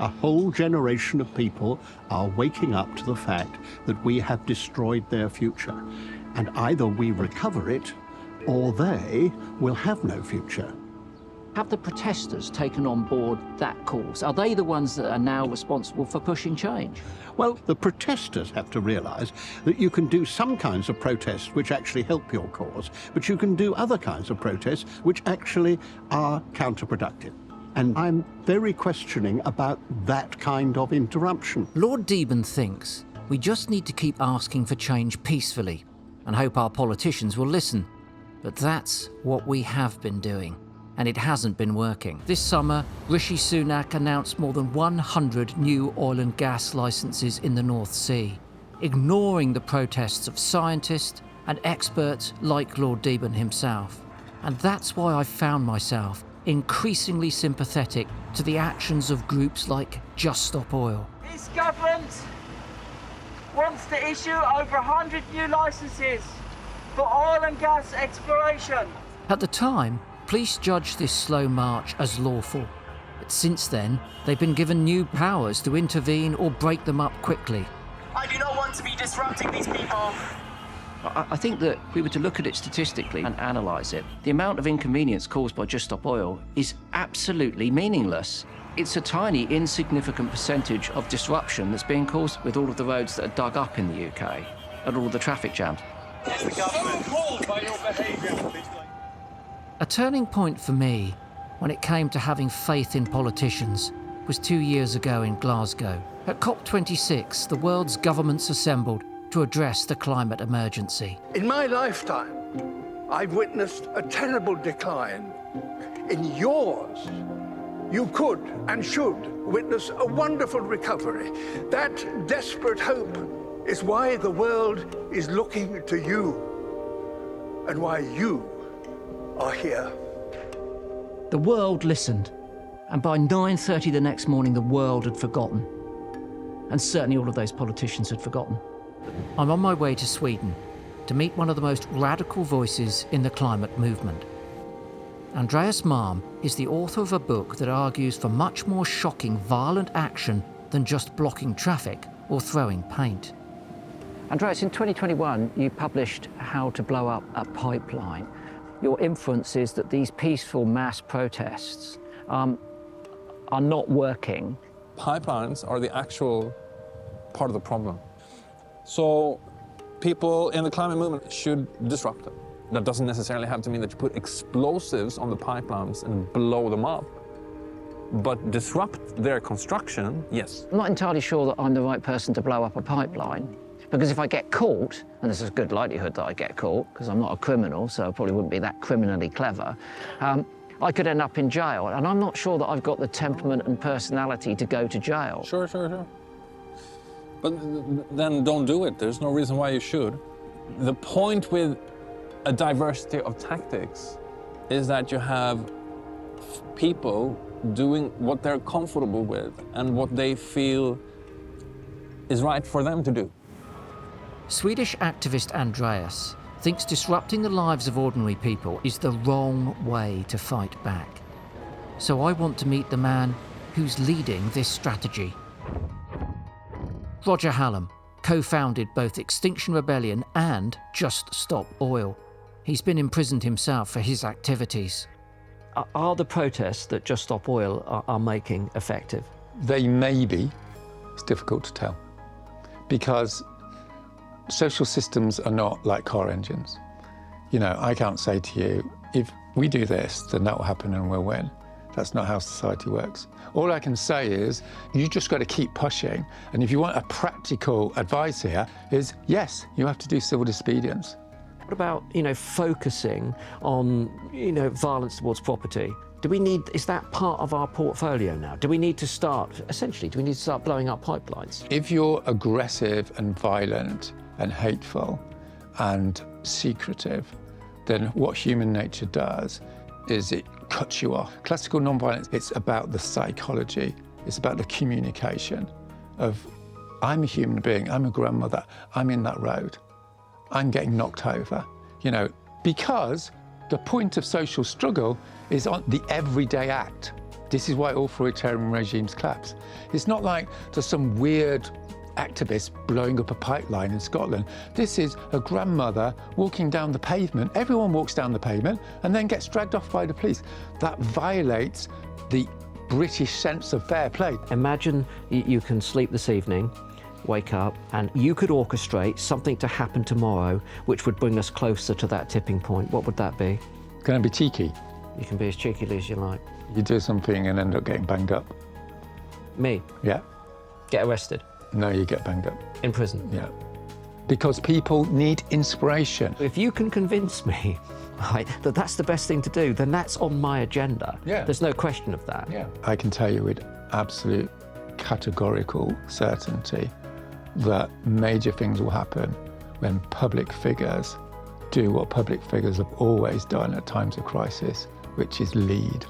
A whole generation of people are waking up to the fact that we have destroyed their future. And either we recover it, or they will have no future. Have the protesters taken on board that cause? Are they the ones that are now responsible for pushing change? Well, the protesters have to realise that you can do some kinds of protests which actually help your cause, but you can do other kinds of protests which actually are counterproductive. And I'm very questioning about that kind of interruption. Lord Deben thinks we just need to keep asking for change peacefully and hope our politicians will listen. But that's what we have been doing, and it hasn't been working. This summer, Rishi Sunak announced more than 100 new oil and gas licenses in the North Sea, ignoring the protests of scientists and experts like Lord Deben himself. And that's why I found myself increasingly sympathetic to the actions of groups like Just Stop Oil. This government wants to issue over 100 new licenses for oil and gas exploration. At the time, police judged this slow march as lawful. But since then, they've been given new powers to intervene or break them up quickly. I do not want to be disrupting these people. I think that if we were to look at it statistically and analyse it, the amount of inconvenience caused by Just Stop Oil is absolutely meaningless. It's a tiny, insignificant percentage of disruption that's being caused with all of the roads that are dug up in the UK and all of the traffic jams. A turning point for me, when it came to having faith in politicians, was 2 years ago in Glasgow. At COP26, the world's governments assembled to address the climate emergency. In my lifetime, I've witnessed a terrible decline. In yours, you could and should witness a wonderful recovery. That desperate hope is why the world is looking to you and why you are here. The world listened, and by 9:30 the next morning, the world had forgotten. And certainly all of those politicians had forgotten. I'm on my way to Sweden to meet one of the most radical voices in the climate movement. Andreas Malm is the author of a book that argues for much more shocking, violent action than just blocking traffic or throwing paint. Andreas, in 2021, you published How to Blow Up a Pipeline. Your inference is that these peaceful mass protests are not working. Pipelines are the actual part of the problem. So people in the climate movement should disrupt them. That doesn't necessarily have to mean that you put explosives on the pipelines and blow them up. But disrupt their construction, yes. I'm not entirely sure that I'm the right person to blow up a pipeline, because if I get caught, and there's a good likelihood that I get caught, because I'm not a criminal, so I probably wouldn't be that criminally clever, I could end up in jail, and I'm not sure that I've got the temperament and personality to go to jail. Sure. But then don't do it. There's no reason why you should. The point with a diversity of tactics is that you have people doing what they're comfortable with and what they feel is right for them to do. Swedish activist Andreas thinks disrupting the lives of ordinary people is the wrong way to fight back. So I want to meet the man who's leading this strategy. Roger Hallam co-founded both Extinction Rebellion and Just Stop Oil. He's been imprisoned himself for his activities. Are the protests that Just Stop Oil are making effective? They may be. It's difficult to tell. Because social systems are not like car engines. You know, I can't say to you, if we do this, then that will happen and we'll win. That's not how society works. All I can say is, you just got to keep pushing. And if you want a practical advice here, is yes, you have to do civil disobedience. What about, focusing on, violence towards property? Is that part of our portfolio now? Do we need to start blowing up pipelines? If you're aggressive and violent and hateful and secretive, then what human nature does is it cuts you off. Classical nonviolence, it's about the psychology, it's about the communication of, I'm a human being, I'm a grandmother, I'm in that road, I'm getting knocked over, because the point of social struggle is on the everyday act This is why authoritarian regimes collapse. It's not like there's some weird activist blowing up a pipeline in Scotland. This is a grandmother walking down the pavement. Everyone walks down the pavement and then gets dragged off by the police. That violates the British sense of fair play. Imagine you can sleep this evening, wake up, and you could orchestrate something to happen tomorrow which would bring us closer to that tipping point. What would that be? It's going to be cheeky. You can be as cheeky as you like. You do something and end up getting banged up. Me? Yeah. Get arrested? No, you get banged up. In prison? Yeah. Because people need inspiration. If you can convince me, right, that that's the best thing to do, then that's on my agenda. Yeah. There's no question of that. Yeah. I can tell you with absolute categorical certainty that major things will happen when public figures do what public figures have always done at times of crisis, which is lead.